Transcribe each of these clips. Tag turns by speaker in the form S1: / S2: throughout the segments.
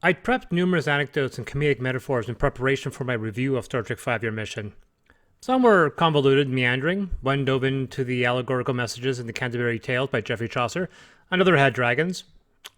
S1: I'd prepped numerous anecdotes and comedic metaphors in preparation for my review of Star Trek 5 Year Mission. Some were convoluted and meandering. One dove into the allegorical messages in the Canterbury Tales by Geoffrey Chaucer. Another had dragons.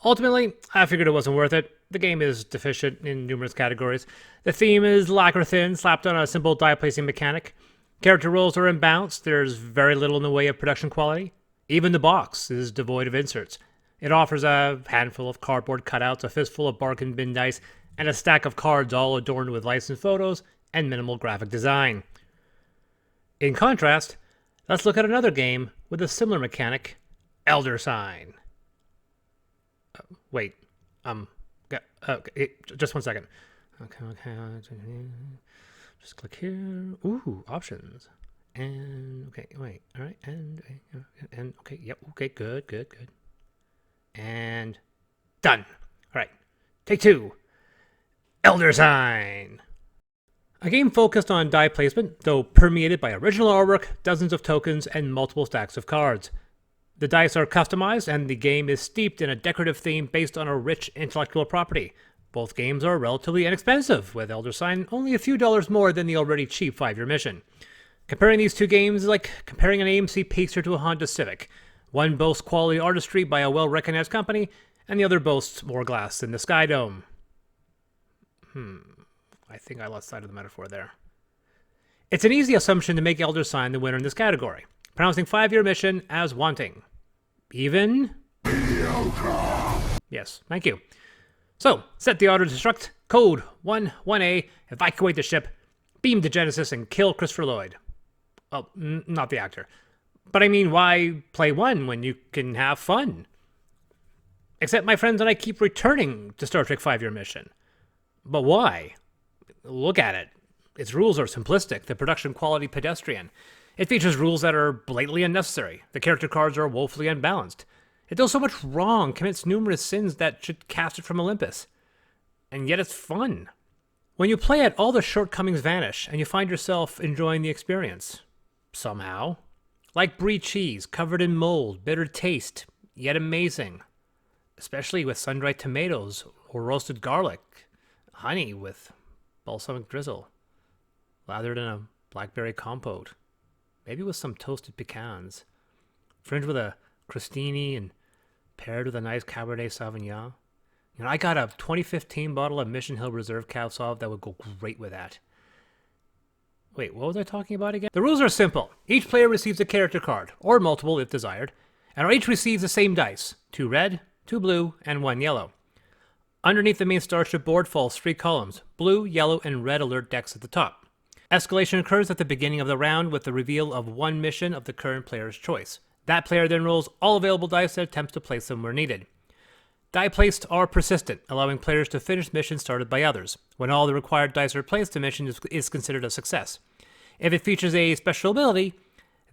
S1: Ultimately, I figured it wasn't worth it. The game is deficient in numerous categories. The theme is lacquer thin, slapped on a simple die placing mechanic. Character roles are imbalanced. There's very little in the way of production quality. Even the box is devoid of inserts. It offers a handful of cardboard cutouts, a fistful of bargain bin dice, and a stack of cards all adorned with licensed photos and minimal graphic design. In contrast, let's look at another game with a similar mechanic, Elder Sign. Wait, okay, just 1 second. Okay, just click here. Ooh, options. And, okay, wait, all right, and okay, yep, okay, good. And done. All right, take two. Elder Sign. A game focused on die placement, though permeated by original artwork, dozens of tokens, and multiple stacks of cards. The dice are customized, and the game is steeped in a decorative theme based on a rich intellectual property. Both games are relatively inexpensive, with Elder Sign only a few dollars more than the already cheap 5-year mission. Comparing these two games is like comparing an AMC Pacer to a Honda Civic. One boasts quality artistry by a well-recognized company, and the other boasts more glass than the Sky Dome. I think I lost sight of the metaphor there. It's an easy assumption to make Elder Sign the winner in this category, pronouncing 5-year mission as wanting. Even? Mediocre. Yes, thank you. So, set the auto-destruct, code 11A, evacuate the ship, beam to Genesis, and kill Christopher Lloyd. Well, not the actor. But I mean, why play one when you can have fun? Except my friends and I keep returning to Star Trek 5-year mission. But why? Look at it. Its rules are simplistic, the production quality pedestrian. It features rules that are blatantly unnecessary. The character cards are woefully unbalanced. It does so much wrong, commits numerous sins that should cast it from Olympus. And yet it's fun. When you play it, all the shortcomings vanish, and you find yourself enjoying the experience. Somehow. Like brie cheese, covered in mold, bitter taste, yet amazing. Especially with sun-dried tomatoes or roasted garlic. Honey with balsamic drizzle. Lathered in a blackberry compote. Maybe with some toasted pecans. Fringed with a crostini and paired with a nice Cabernet Sauvignon. You know, I got a 2015 bottle of Mission Hill Reserve Cab Sauv that would go great with that. Wait, what was I talking about again? The rules are simple. Each player receives a character card, or multiple if desired, and each receives the same dice. 2 red, 2 blue, and 1 yellow. Underneath the main starship board falls 3 columns, blue, yellow, and red alert decks at the top. Escalation occurs at the beginning of the round with the reveal of one mission of the current player's choice. That player then rolls all available dice and attempts to place them where needed. Die placed are persistent, allowing players to finish missions started by others. When all the required dice are placed, the mission is considered a success. If it features a special ability,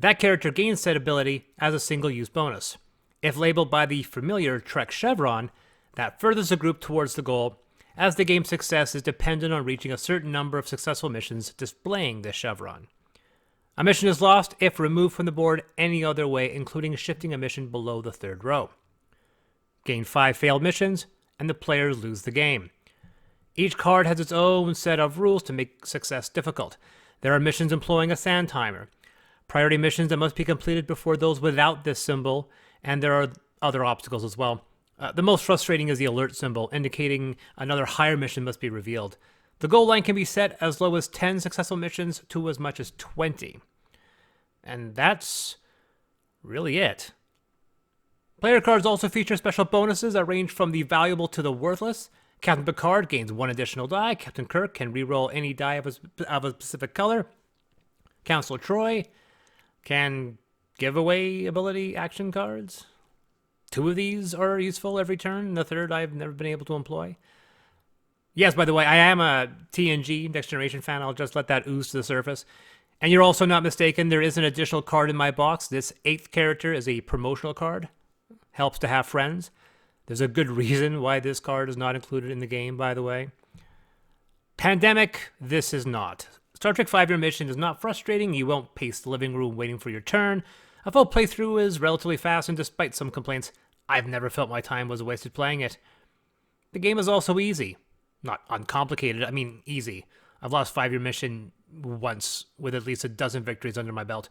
S1: that character gains said ability as a single-use bonus. If labeled by the familiar Trek chevron, that furthers the group towards the goal, as the game's success is dependent on reaching a certain number of successful missions displaying this chevron. A mission is lost if removed from the board any other way, including shifting a mission below the 3rd row. Gain 5 failed missions, and the players lose the game. Each card has its own set of rules to make success difficult. There are missions employing a sand timer, priority missions that must be completed before those without this symbol, and there are other obstacles as well. The most frustrating is the alert symbol, indicating another higher mission must be revealed. The goal line can be set as low as 10 successful missions to as much as 20. And that's really it. Player cards also feature special bonuses that range from the valuable to the worthless. Captain Picard gains 1 additional die. Captain Kirk can reroll any die of a specific color. Counselor Troy can give away ability action cards. 2 of these are useful every turn. The 3rd I've never been able to employ. Yes, by the way, I am a TNG, Next Generation fan. I'll just let that ooze to the surface. And you're also not mistaken, there is an additional card in my box. This 8th character is a promotional card. Helps to have friends. There's a good reason why this card is not included in the game, by the way. Pandemic, this is not. Star Trek 5-year mission is not frustrating. You won't pace the living room waiting for your turn. A full playthrough is relatively fast, and despite some complaints, I've never felt my time was wasted playing it. The game is also easy. Not uncomplicated, I mean easy. I've lost 5-year mission once with at least a dozen victories under my belt.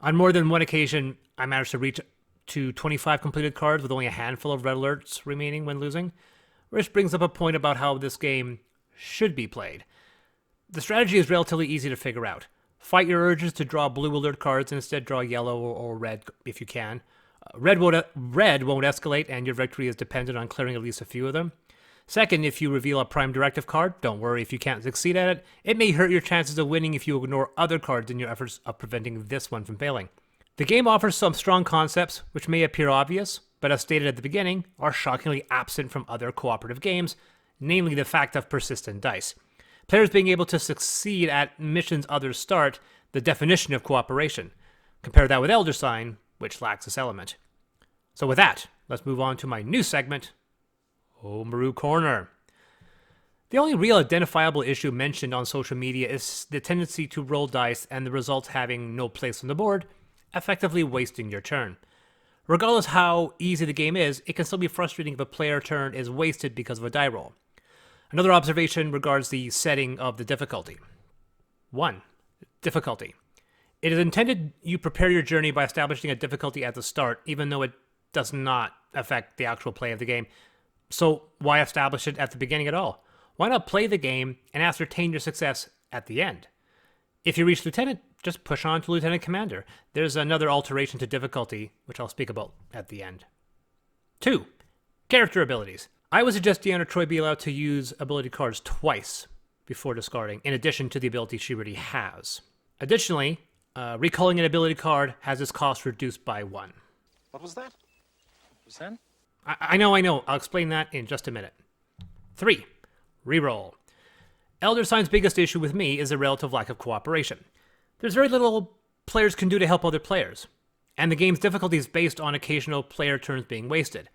S1: On more than one occasion, I managed to reach to 25 completed cards with only a handful of red alerts remaining when losing, which brings up a point about how this game should be played. The strategy is relatively easy to figure out. Fight your urges to draw blue alert cards and instead draw yellow or red if you can. Red won't escalate, and your victory is dependent on clearing at least a few of them. Second, if you reveal a prime directive card, don't worry if you can't succeed at it. It may hurt your chances of winning if you ignore other cards in your efforts of preventing this one from failing. The game offers some strong concepts, which may appear obvious, but as stated at the beginning, are shockingly absent from other cooperative games, namely the fact of persistent dice. Players being able to succeed at missions others start, the definition of cooperation. Compare that with Elder Sign, which lacks this element. So with that, let's move on to my new segment, Homebrew Corner. The only real identifiable issue mentioned on social media is the tendency to roll dice and the results having no place on the board, effectively wasting your turn. Regardless how easy the game is, it can still be frustrating if a player turn is wasted because of a die roll. Another observation regards the setting of the difficulty. 1. Difficulty. It is intended you prepare your journey by establishing a difficulty at the start, even though it does not affect the actual play of the game. So why establish it at the beginning at all? Why not play the game and ascertain your success at the end? If you reach Lieutenant, just push on to Lieutenant Commander. There's another alteration to difficulty, which I'll speak about at the end. 2. Character abilities. I would suggest Deanna Troi be allowed to use ability cards twice before discarding, in addition to the ability she already has. Additionally, recalling an ability card has its cost reduced by 1.
S2: What was that? Was that?
S1: I know. I'll explain that in just a minute. 3. Reroll. Elder Sign's biggest issue with me is the relative lack of cooperation. There's very little players can do to help other players, and the game's difficulty is based on occasional player turns being wasted.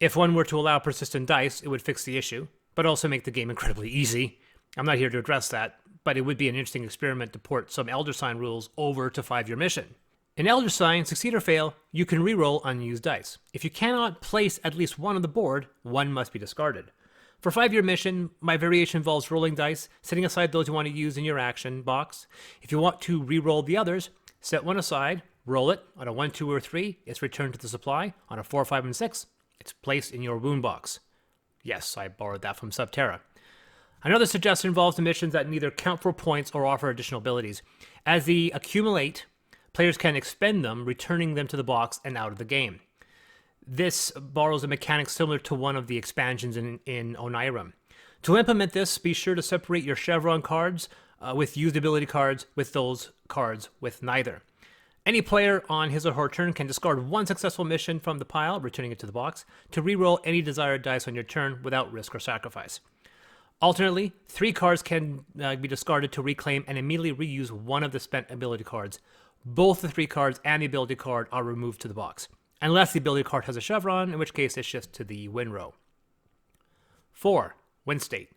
S1: If one were to allow persistent dice, it would fix the issue, but also make the game incredibly easy. I'm not here to address that, but it would be an interesting experiment to port some Elder Sign rules over to 5-year mission. In Elder Sign, succeed or fail, you can reroll unused dice. If you cannot place at least one on the board, one must be discarded. For 5-year mission, my variation involves rolling dice, setting aside those you want to use in your action box. If you want to reroll the others, set one aside, roll it. On a 1, 2, or 3, it's returned to the supply. On a 4, 5, and 6, it's placed in your wound box. Yes, I borrowed that from Subterra. Another suggestion involves the missions that neither count for points or offer additional abilities. As they accumulate, players can expend them, returning them to the box and out of the game. This borrows a mechanic similar to one of the expansions in Onirim. To implement this, be sure to separate your Chevron cards with used ability cards with those cards with neither. Any player on his or her turn can discard one successful mission from the pile, returning it to the box, to reroll any desired dice on your turn without risk or sacrifice. Alternately, 3 cards can be discarded to reclaim and immediately reuse one of the spent ability cards. Both the 3 cards and the ability card are removed to the box, unless the ability card has a chevron, in which case it shifts to the win row. 4. Win state.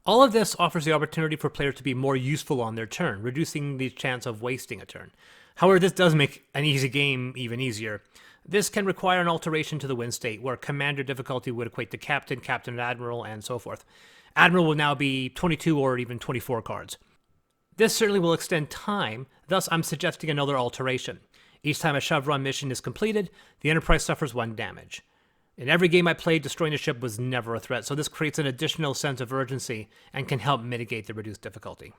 S1: All of this offers the opportunity for players to be more useful on their turn, reducing the chance of wasting a turn. However, this does make an easy game even easier. This can require an alteration to the win state, where commander difficulty would equate to captain, captain and admiral, and so forth. Admiral will now be 22 or even 24 cards. This certainly will extend time, thus I'm suggesting another alteration. Each time a chevron mission is completed, the Enterprise suffers 1 damage. In every game I played, destroying a ship was never a threat, so this creates an additional sense of urgency and can help mitigate the reduced difficulty.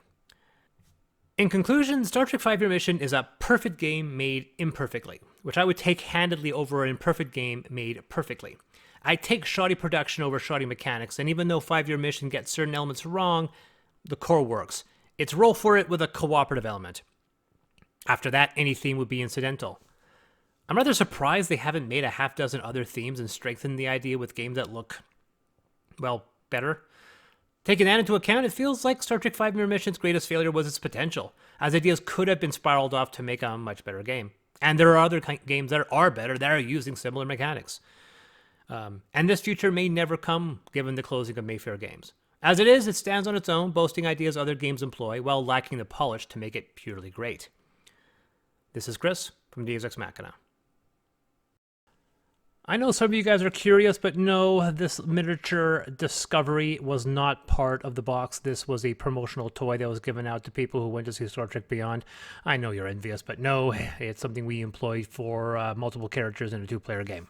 S1: In conclusion, Star Trek 5-Year Mission is a perfect game made imperfectly, which I would take handedly over an imperfect game made perfectly. I take shoddy production over shoddy mechanics, and even though 5-Year Mission gets certain elements wrong, the core works. It's roll for it with a cooperative element. After that, any theme would be incidental. I'm rather surprised they haven't made a half dozen other themes and strengthened the idea with games that look, well, better. Taking that into account, it feels like Star Trek 5-Year Mission's greatest failure was its potential, as ideas could have been spiraled off to make a much better game. And there are other games that are better that are using similar mechanics. And this future may never come, given the closing of Mayfair Games. As it is, it stands on its own, boasting ideas other games employ, while lacking the polish to make it purely great. This is Chris from Deus Ex Machina. I know some of you guys are curious, but no, this miniature Discovery was not part of the box. This was a promotional toy that was given out to people who went to see Star Trek Beyond. I know you're envious, but no, it's something we employed for multiple characters in a 2-player game.